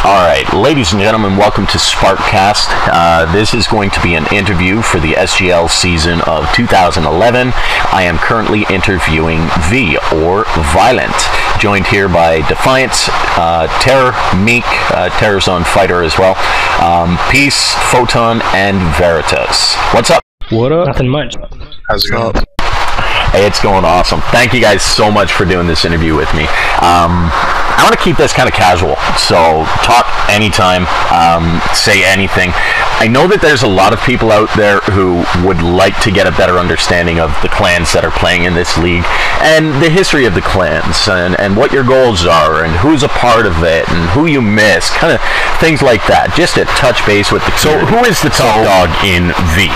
All right, ladies and gentlemen, welcome to Sparkcast. This is going to be an interview for the SGL season of 2011. I am currently interviewing V, or Violent, joined here by Defiance, Terror, Meek, Terror's on Fighter as well, Peace, Photon, and Veritas. What's up? What up? Nothing much. How's it going? Hey, it's going awesome. Thank you guys so much for doing this interview with me. I want to keep this kind of casual, so talk anytime, say anything. I know that there's a lot of people out there who would like to get a better understanding of the clans that are playing in this league, and the history of the clans, and what your goals are, and who's a part of it, and who you miss, kind of things like that, just to touch base with the community. So who is the top dog in V?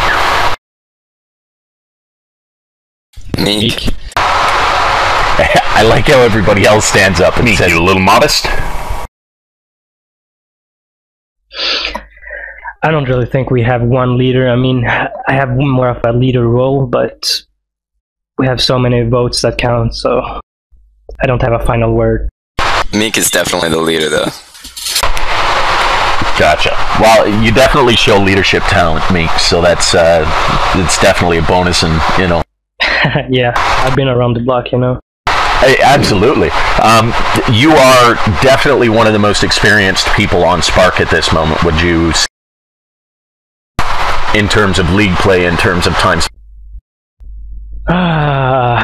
Meek. I like how everybody else stands up and Meek, says, you a little modest? I don't really think we have one leader. I mean, I have more of a leader role, but we have so many votes that count, so I don't have a final word. Meek is definitely the leader, though. Gotcha. Well, you definitely show leadership talent, Meek, so that's it's definitely a bonus, and, you know. Yeah, I've been around the block, you know. Hey, absolutely. You are definitely one of the most experienced people on Spark at this moment, would you say, in terms of league play, in terms of times? I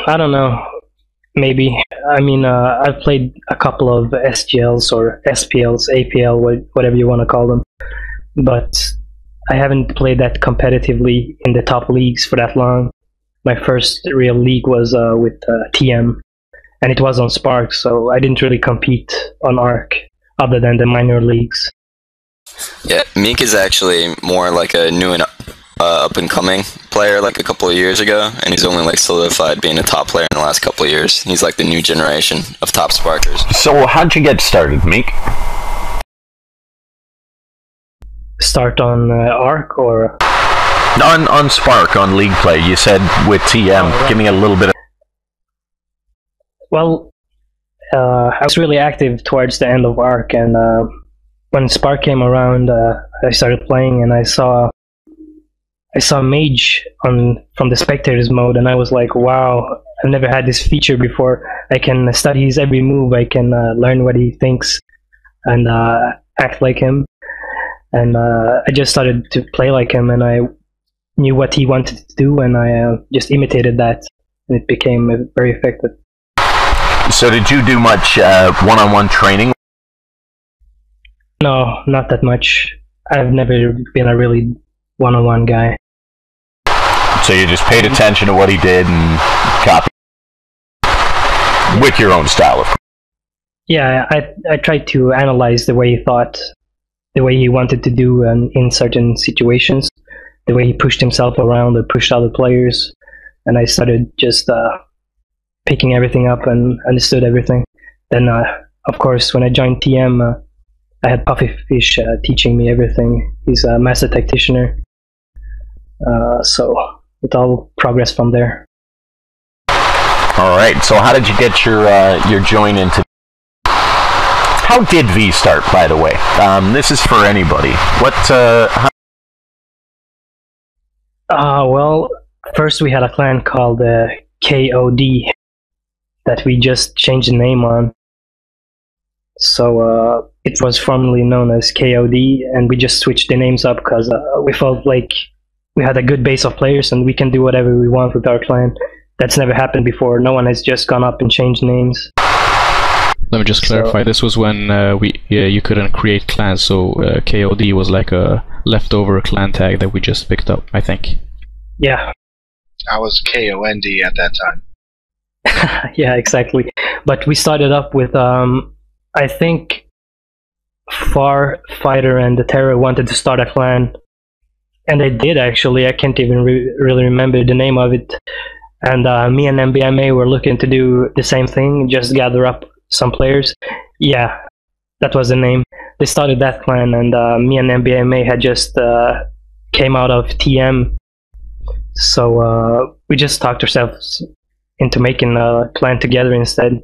don't know. Maybe. I mean, I've played a couple of SGLs or SPLs, APL, whatever you want to call them, but I haven't played that competitively in the top leagues for that long. My first real league was with TM, and it was on Spark, so I didn't really compete on ARC other than the minor leagues. Yeah, Meek is actually more like a new and up-and-coming player like a couple of years ago, and he's only like solidified being a top player in the last couple of years. He's like the new generation of top Sparkers. So how'd you get started, Meek? Start on ARC or... On Spark, on league play, you said with TM. Oh, right. Give me a little bit of... Well, I was really active towards the end of ARC, and when Spark came around, I started playing, and I saw Mage from the Spectators mode, and I was like, wow, I've never had this feature before. I can study his every move, I can learn what he thinks, and act like him. And I just started to play like him, and I knew what he wanted to do, and I just imitated that, and it became very effective. So did you do much one-on-one training? No, not that much. I've never been a really one-on-one guy. So you just paid attention to what he did and copied with your own style, of course. Yeah, I tried to analyze the way he thought, the way he wanted to do in certain situations, the way he pushed himself around or pushed other players, and I started just picking everything up and understood everything. Then, of course, when I joined TM, I had Puffyfish teaching me everything. He's a master tacticianer, so it all progressed from there. All right. So how did you get your join into? How did V start, by the way? This is for anybody. Well, first we had a clan called KOD that we just changed the name on. So it was formerly known as KOD, and we just switched the names up because we felt like we had a good base of players and we can do whatever we want with our clan. That's never happened before. No one has just gone up and changed names. Let me just clarify. This was when you couldn't create clans, so KOD was like a leftover clan tag that we just picked up, I think. Yeah. I was KOND at that time. Yeah, exactly. But we started up with, I think, Far, Fighter, and the Terror wanted to start a clan. And they did, actually. I can't even really remember the name of it. And me and MBMA were looking to do the same thing, just gather up some players. Yeah, that was the name. They started that clan, and me and MBMA had just came out of TM. So we just talked ourselves into making a clan together instead.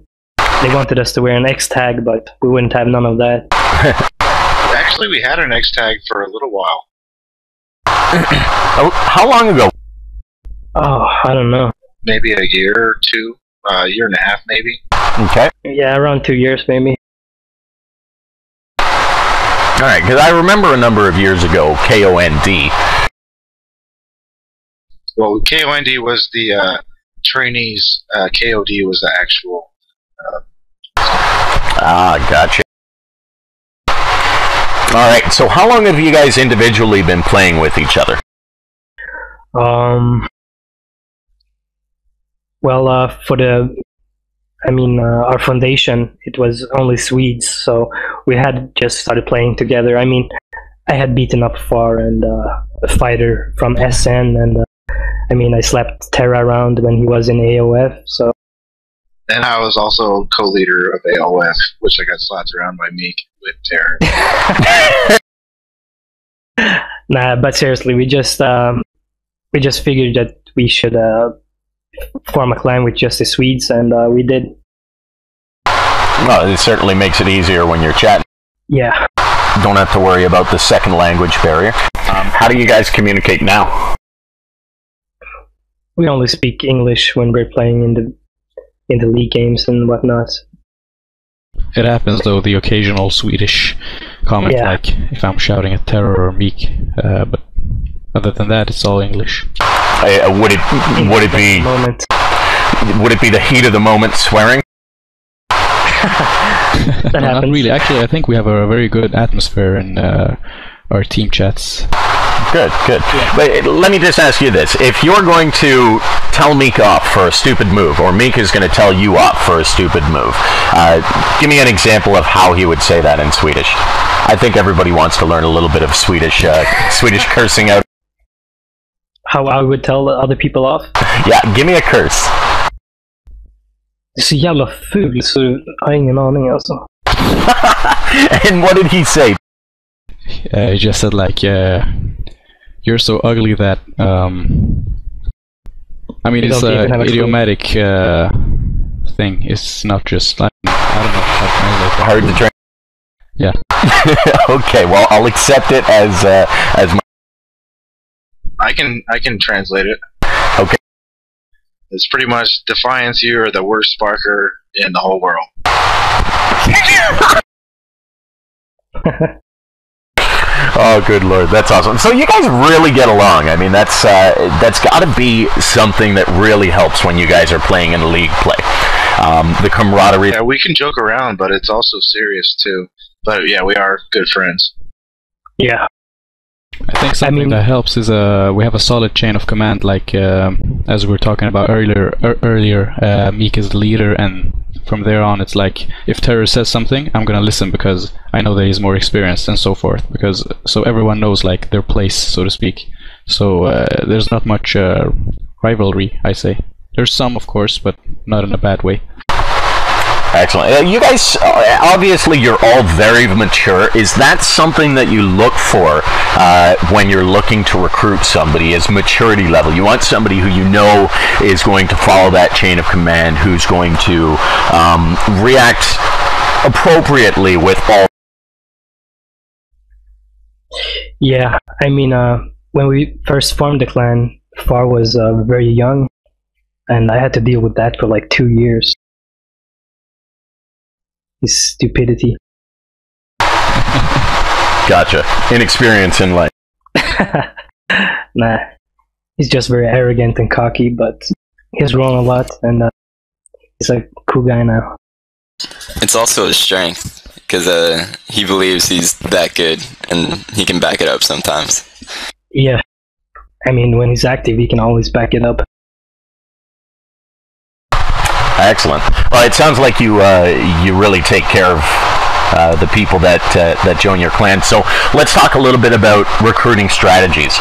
They wanted us to wear an X tag, but we wouldn't have none of that. Actually, we had an X tag for a little while. How long ago? Oh, I don't know. Maybe a year or two, a year and a half, maybe. Okay. Yeah, around 2 years, maybe. All right, because I remember a number of years ago, KOND. Well, KOND was the trainees. KOD was the actual. Gotcha. All right, so how long have you guys individually been playing with each other? Well, for our foundation, it was only Swedes, so we had just started playing together. I mean, I had beaten up Far and a fighter from SN, and I slapped Terra around when he was in AOF, so. And I was also co-leader of AOF, which I got slapped around by Meek with Terra. Nah, but seriously, we just figured that we should form a clan with just the Swedes, and we did. Well, it certainly makes it easier when you're chatting. Yeah. Don't have to worry about the second language barrier. How do you guys communicate now? We only speak English when we're playing in the league games and whatnot. It happens though, the occasional Swedish comment, like if I'm shouting at Terror or Meek, but other than that, it's all English. Would it be the heat of the moment swearing? That happens. Not really. Actually, I think we have a very good atmosphere in our team chats. Good. Yeah. But let me just ask you this. If you're going to tell Meek off for a stupid move, or Meek is going to tell you off for a stupid move, give me an example of how he would say that in Swedish. I think everybody wants to learn a little bit of Swedish cursing out. How I would tell other people off? Yeah, give me a curse. Du är så jävla ful så jag har ingen aning alltså. And what did he say? He just said like, you're so ugly that, it's an idiomatic thing. It's not just, I don't know how to translate that. Hard to translate. Yeah. Okay, well, I'll accept it as my... I can translate it. Okay. It's pretty much Defiance, you are the worst sparker in the whole world. Oh, good lord, that's awesome. So you guys really get along. I mean, that's got to be something that really helps when you guys are playing in league play. The camaraderie. Yeah, we can joke around, but it's also serious too. But yeah, we are good friends. Yeah. I think something that helps is we have a solid chain of command, like as we were talking about earlier. Meek is the leader, and from there on, it's like if Terror says something, I'm gonna listen because I know that he's more experienced and so forth. So everyone knows like their place, so to speak. So there's not much rivalry, I say. There's some, of course, but not in a bad way. Excellent. You guys, obviously, you're all very mature. Is that something that you look for when you're looking to recruit somebody, is maturity level? You want somebody who you know is going to follow that chain of command, who's going to react appropriately with all... Yeah, I mean, when we first formed the clan, Far was very young, and I had to deal with that for like 2 years. His stupidity. Gotcha. Inexperience in life. Nah. He's just very arrogant and cocky, but he's grown a lot, and he's a cool guy now. It's also a strength, because he believes he's that good, and he can back it up sometimes. Yeah. I mean, when he's active, he can always back it up. Excellent. Well, it sounds like you really take care of the people that join your clan. So let's talk a little bit about recruiting strategies.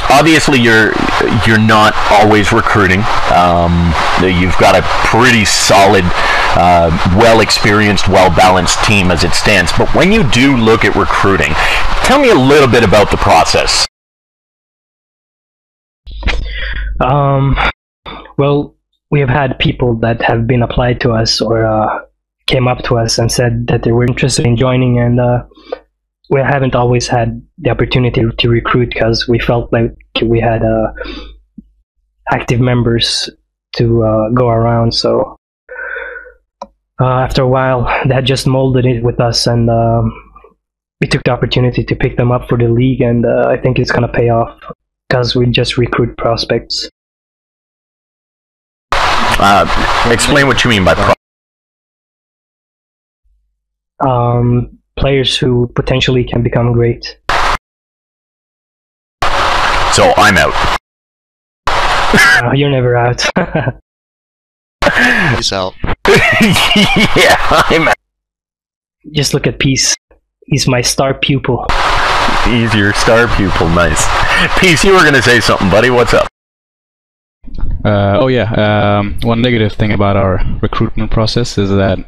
Obviously, you're not always recruiting. You've got a pretty solid, well-experienced, well-balanced team as it stands. But when you do look at recruiting, tell me a little bit about the process. Well, we have had people that have been applied to us or came up to us and said that they were interested in joining, and we haven't always had the opportunity to recruit because we felt like we had active members to go around. So after a while, that just molded it with us, and we took the opportunity to pick them up for the league, and I think it's gonna pay off because we just recruit prospects. Explain what you mean by players who potentially can become great. So I'm out. You're never out. Peace out. Yeah, I'm out. Just look at Peace. He's my star pupil. He's your star pupil. Nice. Peace, you were going to say something, buddy. What's up? One negative thing about our recruitment process is that it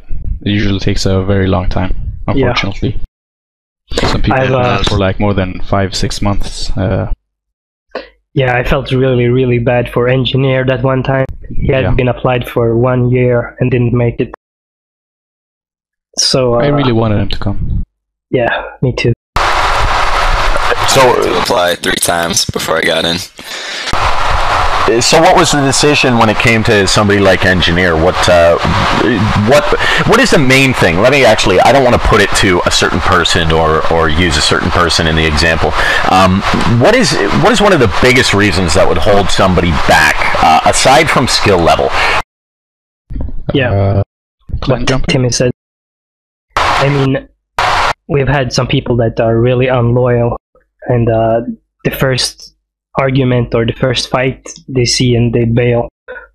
usually takes a very long time, unfortunately. Yeah. Some people for like more than 5-6 months. Yeah, I felt really, really bad for Engineer that one time. He had been applied for 1 year and didn't make it. So I really wanted him to come. Yeah, me too. So I had to apply 3 times before I got in. So what was the decision when it came to somebody like Engineer? What is the main thing? I don't want to put it to a certain person or use a certain person in the example. What is one of the biggest reasons that would hold somebody back, aside from skill level? Yeah, what Timmy said. I mean, we've had some people that are really unloyal, and the first argument or the first fight they see and they bail.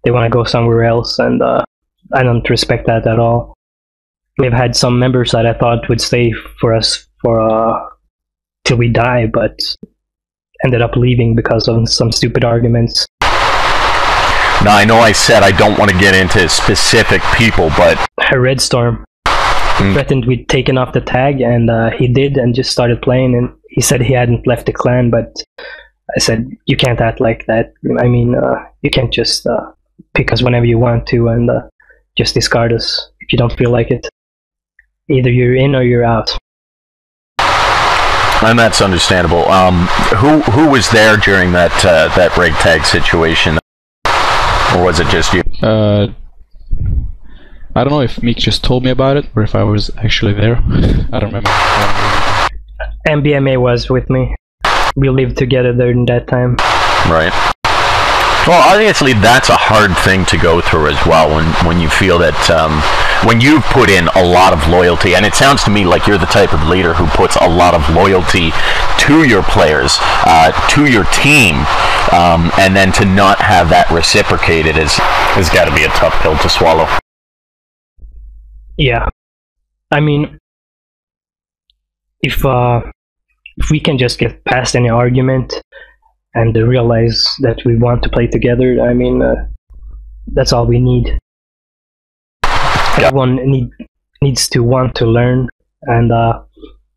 They want to go somewhere else, and I don't respect that at all. We've had some members that I thought would stay for us for till we die, but ended up leaving because of some stupid arguments. Now, I know I said I don't want to get into specific people, but Red Storm threatened we'd taken off the tag, and he did, and just started playing, and he said he hadn't left the clan, but I said, you can't act like that. I mean, you can't just pick us whenever you want to and just discard us if you don't feel like it. Either you're in or you're out. And that's understandable. Who was there during that rig tag situation? Or was it just you? I don't know if Meek just told me about it or if I was actually there. I don't remember. MBMA was with me. We lived together during that time. Right. Well, obviously that's a hard thing to go through as well when you feel that when you've put in a lot of loyalty, and it sounds to me like you're the type of leader who puts a lot of loyalty to your players, to your team, and then to not have that reciprocated has got to be a tough pill to swallow. Yeah. I mean, if we can just get past any argument and realize that we want to play together, I mean, that's all we need. Yeah. Everyone needs to want to learn, and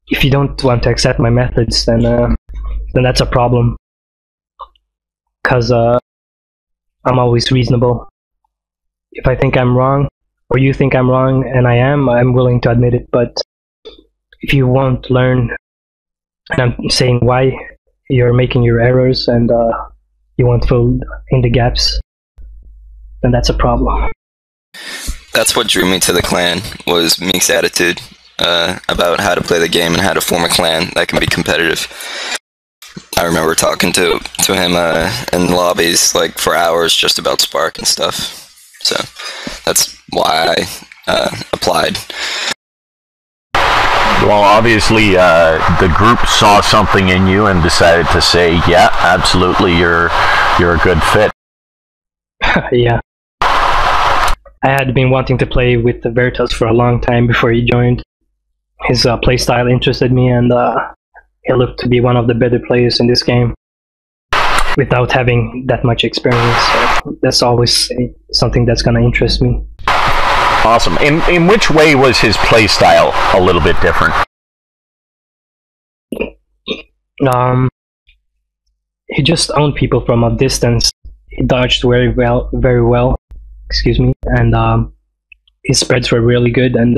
if you don't want to accept my methods, then that's a problem. Because I'm always reasonable. If I think I'm wrong, or you think I'm wrong, and I'm willing to admit it, but if you won't learn, and I'm saying why you're making your errors and you won't fill in the gaps, then that's a problem. That's what drew me to the clan, was Meek's attitude about how to play the game and how to form a clan that can be competitive. I remember talking to him in lobbies like for hours just about Spark and stuff. So that's why I applied. Well, obviously, the group saw something in you and decided to say, yeah, absolutely, you're a good fit. Yeah. I had been wanting to play with Veritas for a long time before he joined. His playstyle interested me, and he looked to be one of the better players in this game without having that much experience. So that's always something that's going to interest me. Awesome. In which way was his play style a little bit different? He just owned people from a distance. He dodged very well, excuse me, and his spreads were really good, and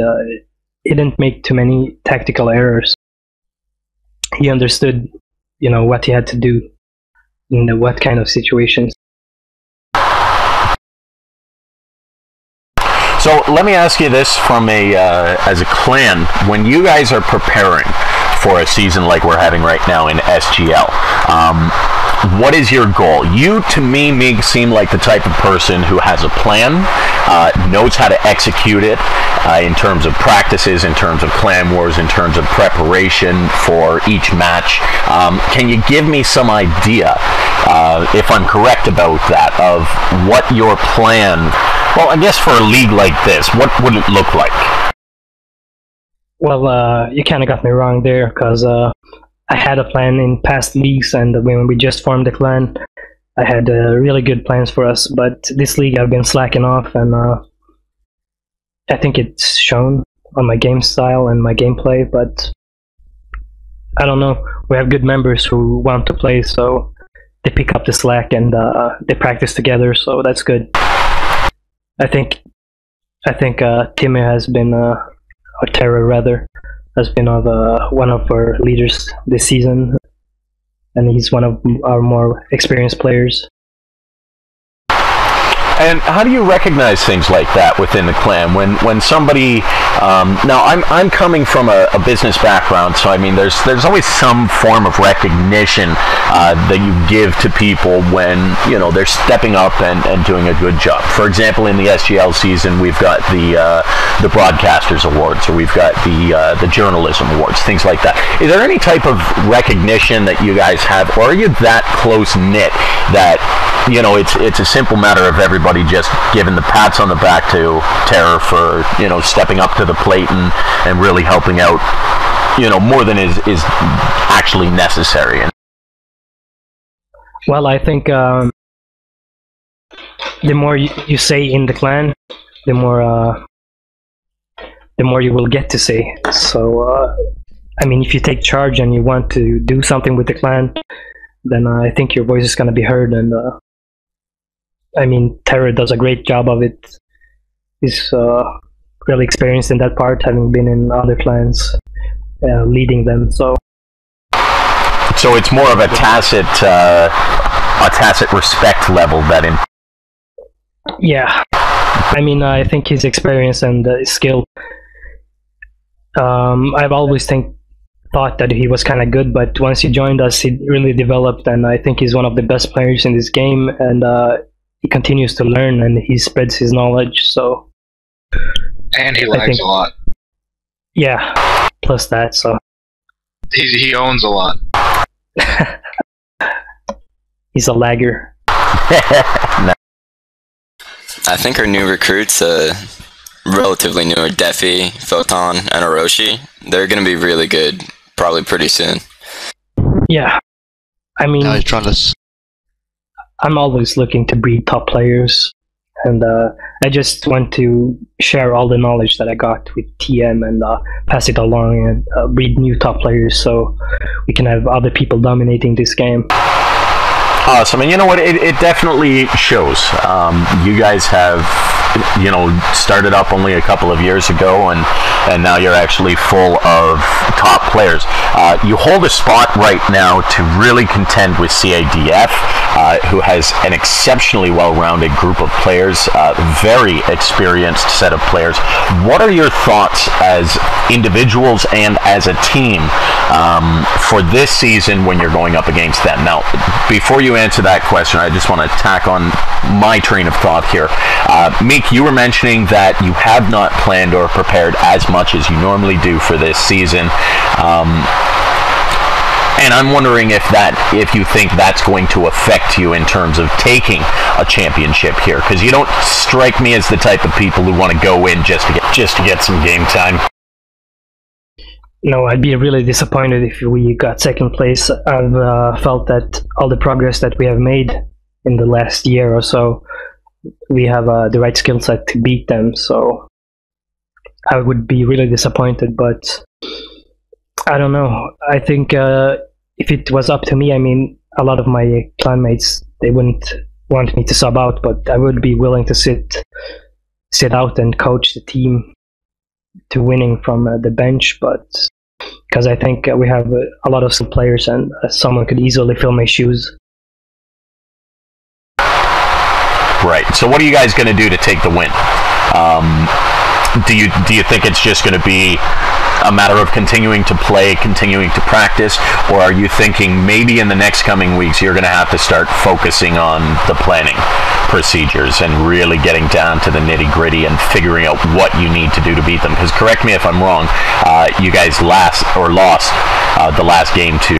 he didn't make too many tactical errors. He understood, what he had to do in what kind of situations. So let me ask you this from as a clan, when you guys are preparing for a season like we're having right now in SGL, what is your goal? You, to me, seem like the type of person who has a plan, knows how to execute it in terms of practices, in terms of clan wars, in terms of preparation for each match. Can you give me some idea, if I'm correct about that, of what your plan, well, I guess for a league like this, what would it look like? Well, you kind of got me wrong there, because I had a plan in past leagues, and when we just formed the clan, I had really good plans for us. But this league, I've been slacking off, and I think it's shown on my game style and my gameplay. But I don't know. We have good members who want to play, so they pick up the slack and they practice together. So that's good. I think Timmy has been, or Terra rather, has been one of our leaders this season, and he's one of our more experienced players. And how do you recognize things like that within the clan? When somebody, now I'm coming from a business background, so I mean there's always some form of recognition that you give to people when they're stepping up and doing a good job. For example, in the SGL season, we've got the Broadcasters Awards, or we've got the Journalism Awards, things like that. Is there any type of recognition that you guys have, or are you that close knit that it's a simple matter of everybody just giving the pats on the back to Terror for stepping up to the plate and really helping out more than is actually necessary? Well, I think the more you say in the clan, the more you will get to say. So I mean, if you take charge and you want to do something with the clan, then I think your voice is going to be heard. And I mean, Terra does a great job of it. He's really experienced in that part, having been in other clans, leading them. So it's more of a tacit respect level that in. Yeah, I mean, I think his experience and skill. I've always thought that he was kind of good, but once he joined us, he really developed, and I think he's one of the best players in this game. And he continues to learn, and he spreads his knowledge. So, and he lags a lot. Yeah, plus that. So he owns a lot. He's a lagger. I think our new recruits, relatively new, are Defi, Photon, and Orochi. They're going to be really good, probably pretty soon. Yeah, I mean, I'm always looking to breed top players, and I just want to share all the knowledge that I got with TM and pass it along and breed new top players so we can have other people dominating this game. Awesome, and you know what? It definitely shows. You guys have, started up only a couple of years ago, and now you're actually full of top players. You hold a spot right now to really contend with CADF, who has an exceptionally well-rounded group of players, very experienced set of players. What are your thoughts as individuals and as a team for this season when you're going up against them? Now, before you answer that question, I just want to tack on my train of thought here. Meek, you were mentioning that you have not planned or prepared as much as you normally do for this season. And I'm wondering if you think that's going to affect you in terms of taking a championship here, because you don't strike me as the type of people who want to go in just to get some game time. No, I'd be really disappointed if we got second place. I've felt that all the progress that we have made in the last year or so, we have the right skill set to beat them. So I would be really disappointed, but I don't know. I think if it was up to me, I mean, a lot of my clanmates, they wouldn't want me to sub out, but I would be willing to sit sit out and coach the team to winning from the bench, but because I think we have a lot of skilled players, and someone could easily fill my shoes. Right. So what are you guys going to do to take the win? Do you think it's just going to be a matter of continuing to play, continuing to practice, or are you thinking maybe in the next coming weeks you're going to have to start focusing on the planning procedures and really getting down to the nitty-gritty and figuring out what you need to do to beat them? Because correct me if I'm wrong, you guys lost the last game to...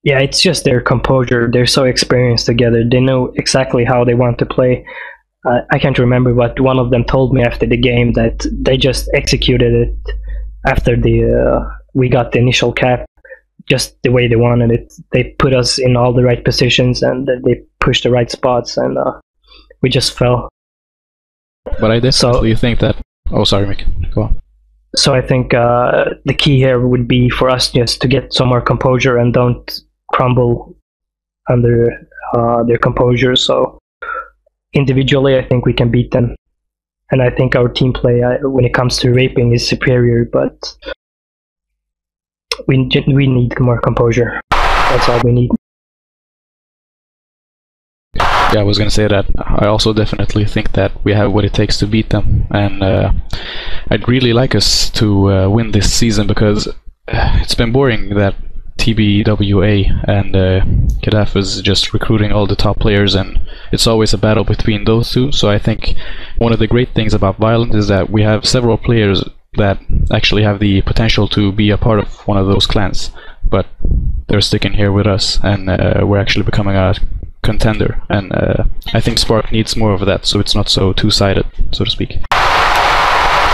Yeah, it's just their composure. They're so experienced together. They know exactly how they want to play. I can't remember, but one of them told me after the game that they just executed it after we got the initial cap, just the way they wanted it. They put us in all the right positions, and they pushed the right spots, and we just fell. But I definitely think that... Oh, sorry, Mick. Go on. So I think the key here would be for us just to get some more composure and don't crumble under their composure. So individually, I think we can beat them, and I think our team play when it comes to raping is superior. But we need more composure. That's all we need. Yeah, I was going to say that I also definitely think that we have what it takes to beat them, and I'd really like us to win this season, because it's been boring that TBWA and Kadaf is just recruiting all the top players, and it's always a battle between those two. So I think one of the great things about Violent is that we have several players that actually have the potential to be a part of one of those clans, but they're sticking here with us, and we're actually becoming a contender, and I think Spark needs more of that, so it's not so two-sided, so to speak.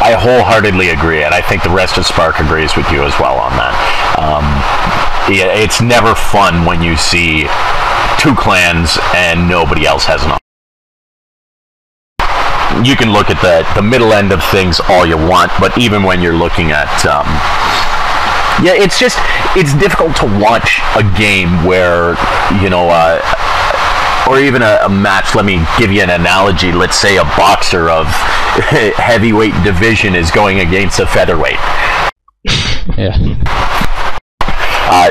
I wholeheartedly agree, and I think the rest of Spark agrees with you as well on that. Yeah, it's never fun when you see two clans and nobody else has an option. You can look at the middle end of things all you want, but even when you're looking at yeah, it's difficult to watch a game where, you know, or even a match. Let me give you an analogy. Let's say a boxer of heavyweight division is going against a featherweight. Yeah.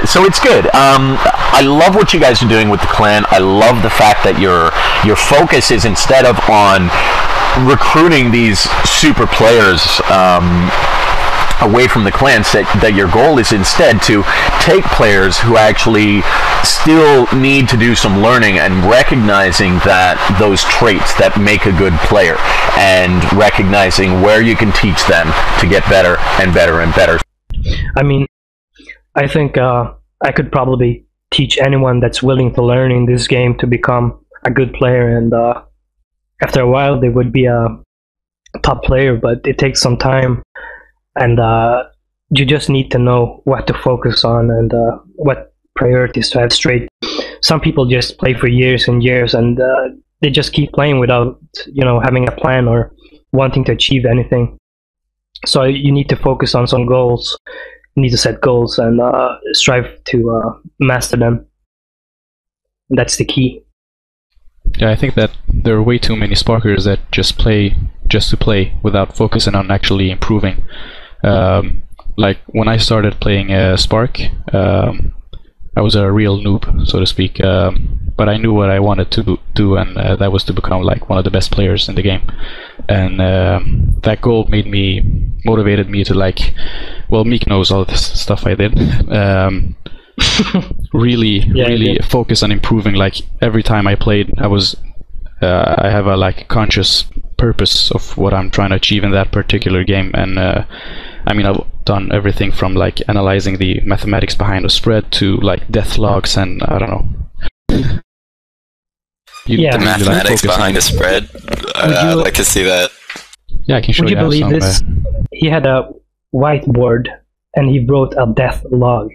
So it's good. I love what you guys are doing with the clan. I love the fact that your focus is, instead of on recruiting these super players away from the clans, that your goal is instead to take players who actually still need to do some learning, and recognizing that those traits that make a good player, and recognizing where you can teach them to get better and better and better. I mean, I think I could probably teach anyone that's willing to learn in this game to become a good player, and after a while they would be a top player, but it takes some time, and you just need to know what to focus on and what priorities to have straight. Some people just play for years and years, and they just keep playing without, you know, having a plan or wanting to achieve anything. So you need to focus on some goals. You need to set goals and strive to master them. And that's the key. Yeah, I think that there are way too many Sparkers that just play just to play without focusing on actually improving. Like when I started playing Spark, I was a real noob, so to speak, but I knew what I wanted to do, and that was to become like one of the best players in the game. And that goal motivated me to, like, well, Meek knows all this stuff I did. really focus on improving. Like every time I played, I have a like conscious purpose of what I'm trying to achieve in that particular game, and I mean, I've done everything from like analyzing the mathematics behind a spread to like death logs, and I don't know. The mathematics behind a spread. I'd like to see that. Yeah, I can show you. Would you believe this? He had a whiteboard and he wrote a death log.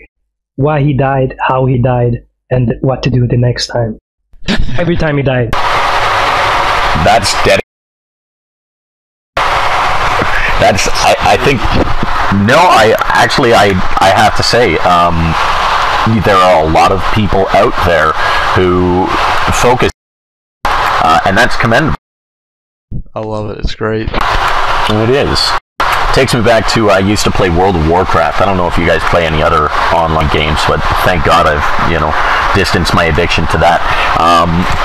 Why he died, how he died, and what to do the next time. Every time he died. That's dead. That's, I think, no, I have to say, there are a lot of people out there who focus and that's commendable. I love it. It's great. It is. Takes me back to I used to play World of Warcraft. I don't know if you guys play any other online games, but thank God I've distanced my addiction to that.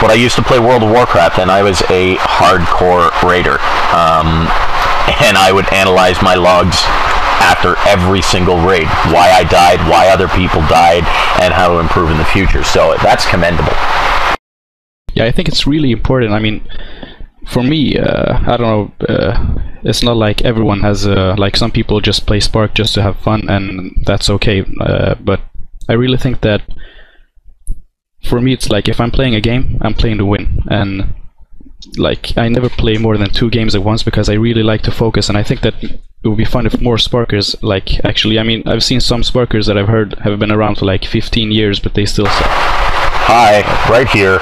But I used to play World of Warcraft, and I was a hardcore raider, and I would analyze my logs after every single raid, why I died, why other people died, and how to improve in the future. So that's commendable. Yeah, I think it's really important. I mean, for me, I don't know, it's not like everyone has, like some people just play Spark just to have fun, and that's okay, but I really think that for me it's like if I'm playing a game, I'm playing to win, and like I never play more than 2 games at once because I really like to focus, and I think that it would be fun if more Sparkers, like, actually, I mean, I've seen some Sparkers that I've heard have been around for like 15 years, but they still suck. Hi, right here.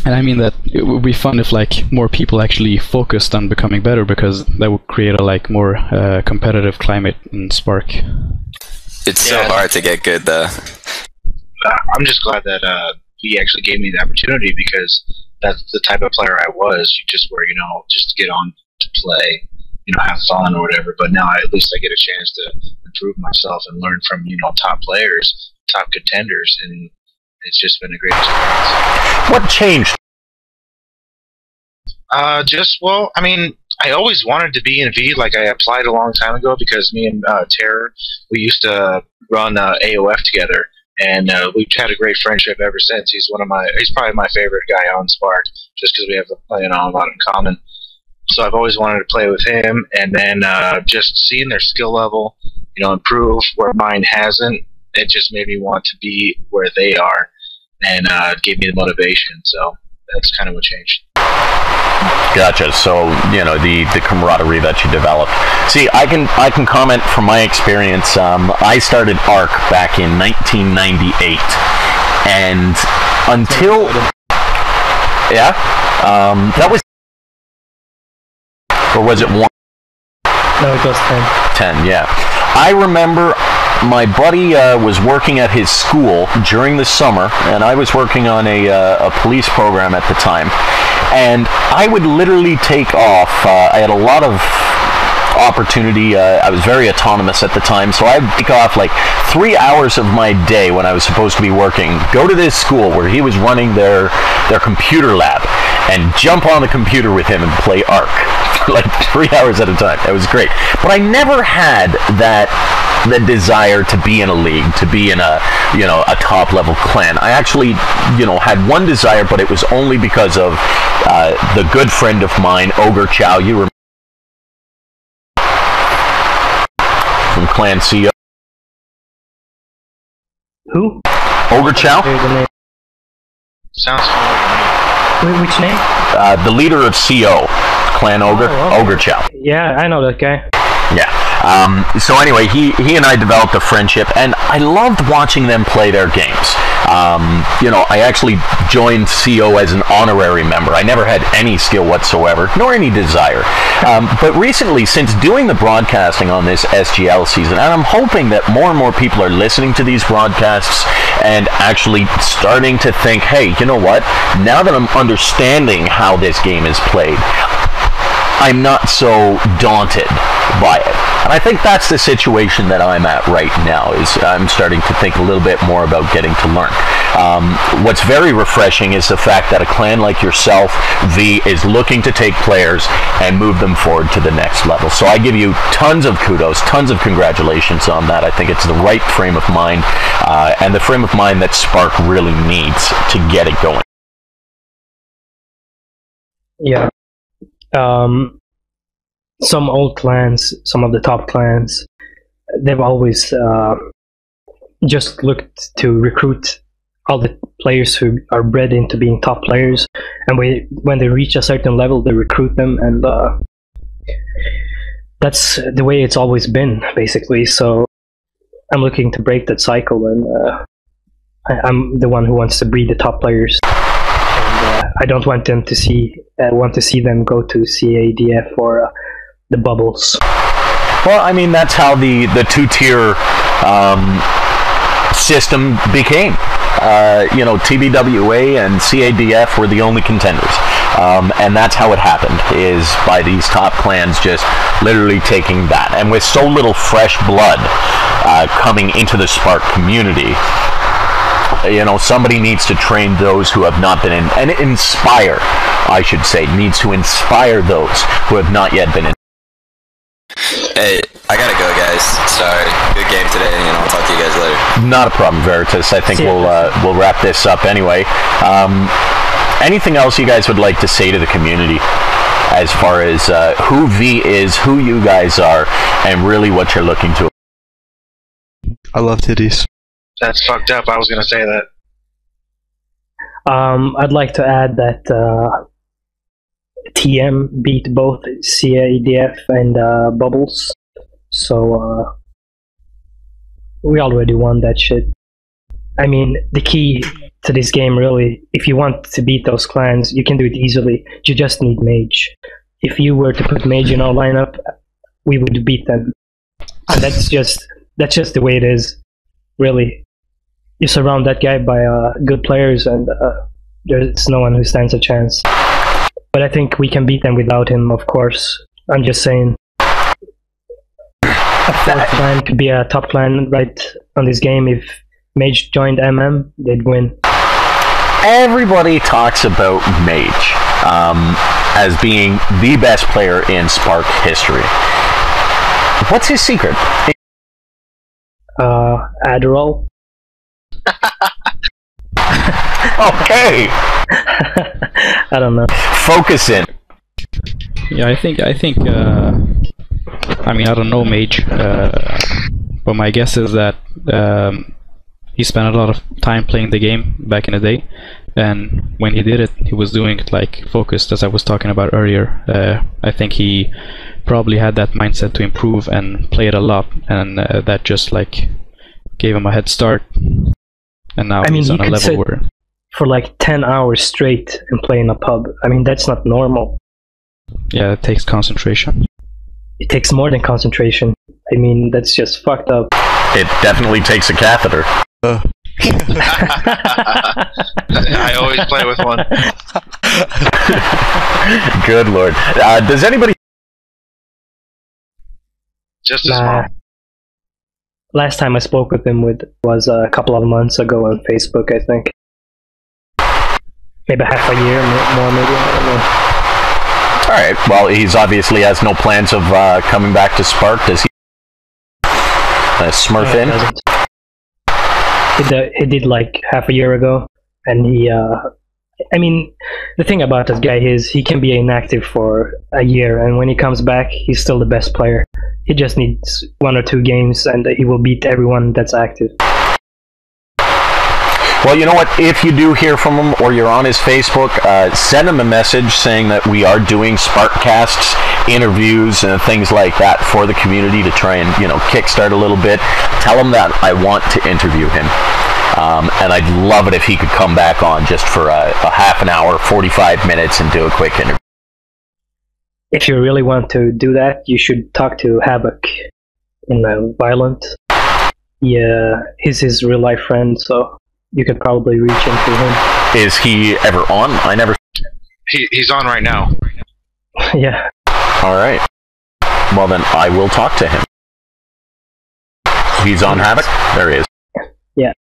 And I mean that it would be fun if like more people actually focused on becoming better, because that would create a like more competitive climate in Spark. It's so hard to get good though. I'm just glad that he actually gave me the opportunity, because that's the type of player I was. You just were, just to get on to play, have fun or whatever. But now at least I get a chance to improve myself and learn from, top players, top contenders, and it's just been a great experience. What changed? I always wanted to be in V. Like, I applied a long time ago because me and Terror, we used to run AOF together, and we've had a great friendship ever since. He's probably my favorite guy on Spark, just because we have a lot in common. So I've always wanted to play with him, and then just seeing their skill level, improve where mine hasn't, it just made me want to be where they are, and gave me the motivation. So that's kind of what changed. Gotcha. So the camaraderie that you developed. See, I can comment from my experience. I started ARC back in 1998, and until that was, or was it 1? No, it was 10. 10. Yeah, I remember. My buddy was working at his school during the summer, and I was working on a police program at the time. And I would literally take off. I had a lot of opportunity. I was very autonomous at the time, so I'd take off like 3 hours of my day when I was supposed to be working, go to this school where he was running their computer lab, and jump on the computer with him and play ARC like 3 hours at a time. It was great. But I never had the desire to be in a league, to be in a top level clan. I actually had one desire, but it was only because of the good friend of mine, Ogre Chow. You remember from Clan CO? Who? Ogre Chow? Sounds familiar. Which name? The leader of CO, Clan Ogre, okay. Ogre Chow. Yeah, I know that guy. Yeah. So anyway, he and I developed a friendship, and I loved watching them play their games. I actually joined CO as an honorary member. I never had any skill whatsoever, nor any desire. But recently, since doing the broadcasting on this SGL season, and I'm hoping that more and more people are listening to these broadcasts and actually starting to think, hey, you know what? Now that I'm understanding how this game is played, I'm not so daunted by it. And I think that's the situation that I'm at right now, is I'm starting to think a little bit more about getting to learn. What's very refreshing is the fact that a clan like yourself, V, is looking to take players and move them forward to the next level. So I give you tons of kudos, tons of congratulations on that. I think it's the right frame of mind, and the frame of mind that Spark really needs to get it going. Yeah. Some old clans, some of the top clans, they've always just looked to recruit all the players who are bred into being top players, and when they reach a certain level, they recruit them, and that's the way it's always been, basically. So I'm looking to break that cycle, and I'm the one who wants to breed the top players. I don't want them to see them go to CADF or the bubbles. Well, I mean, that's how the two-tier system became. TBWA and CADF were the only contenders. And that's how it happened, is by these top clans just literally taking that. And with so little fresh blood coming into the Spark community, somebody needs to train those who have not been in, and inspire, I should say, needs to inspire those who have not yet been in. Hey, I gotta go, guys. Sorry. Good game today, and I'll talk to you guys later. Not a problem, Veritas. I think we'll wrap this up anyway. Anything else you guys would like to say to the community as far as who V is, who you guys are, and really what you're looking to? I love titties. That's fucked up. I was gonna say that. I'd like to add that TM beat both CADF and Bubbles, so we already won that shit. I mean, the key to this game, really, if you want to beat those clans, you can do it easily. You just need Mage. If you were to put Mage in our lineup, we would beat them. And that's just the way it is, really. You surround that guy by good players, and there's no one who stands a chance. But I think we can beat them without him, of course. I'm just saying. A fourth clan could be a top clan right on this game. If Mage joined MM, they'd win. Everybody talks about Mage as being the best player in Spark history. What's his secret? Adderall. Okay. I don't know. Focus in. Yeah, I think. I mean, I don't know Mage, but my guess is that he spent a lot of time playing the game back in the day, and when he did it, he was doing it like focused, as I was talking about earlier. I think he probably had that mindset to improve and play it a lot, and that just like gave him a head start. And now he's on a level where for like 10 hours straight and play in a pub. I mean, that's not normal. Yeah, it takes concentration. It takes more than concentration. I mean, that's just fucked up. It definitely takes a catheter. I always play with one. Good lord. Does anybody... Just as small. Last time I spoke with him was a couple of months ago on Facebook, I think. Maybe half a year, more maybe, I don't know. Alright, well, he's obviously has no plans of coming back to Spark, does he? Smurf in? He did like half a year ago, and he, I mean, the thing about this guy is he can be inactive for a year, and when he comes back, he's still the best player. He just needs 1 or 2 games, and he will beat everyone that's active. Well, you know what? If you do hear from him, or you're on his Facebook, send him a message saying that we are doing Sparkcasts, interviews, and things like that for the community to try and, kickstart a little bit. Tell him that I want to interview him. And I'd love it if he could come back on just for a half an hour, 45 minutes, and do a quick interview. If you really want to do that, you should talk to Havoc in Violent. Yeah, he's his real life friend, so you could probably reach into him. Is he ever on? I never... He's on right now. Yeah. Alright. Well then, I will talk to him. He's on Havoc? There he is. Yeah.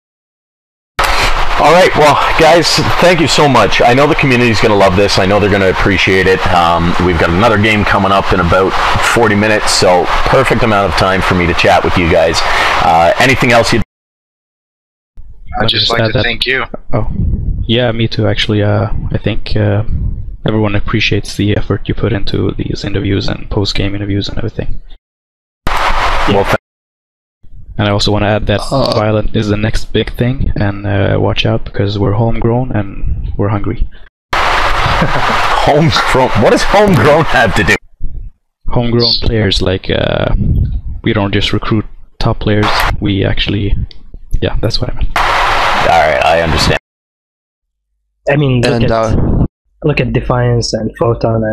Alright, well, guys, thank you so much. I know the community's going to love this. I know they're going to appreciate it. We've got another game coming up in about 40 minutes, so perfect amount of time for me to chat with you guys. Anything else you'd... I'd just like to thank you. Oh, yeah, me too, actually. I think everyone appreciates the effort you put into these interviews and post-game interviews and everything. Well, and I also want to add that Violent is the next big thing, and watch out because we're homegrown and we're hungry. Homegrown? What does homegrown have to do? Homegrown players, like, we don't just recruit top players, we actually... Yeah, that's what I meant. Alright, I understand. I mean, look at Defiance and Photon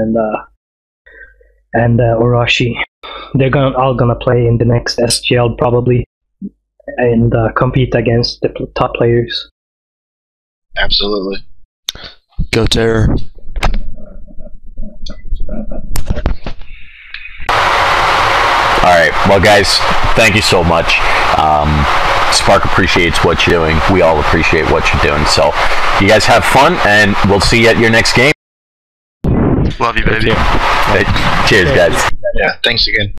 and Orochi. They're all gonna play in the next SGL probably, and compete against the top players. Absolutely. Go Terror. All right. Well, guys, thank you so much. Spark appreciates what you're doing. We all appreciate what you're doing. So you guys have fun, and we'll see you at your next game. Love you, baby. Cheers, guys. Yeah, thanks again.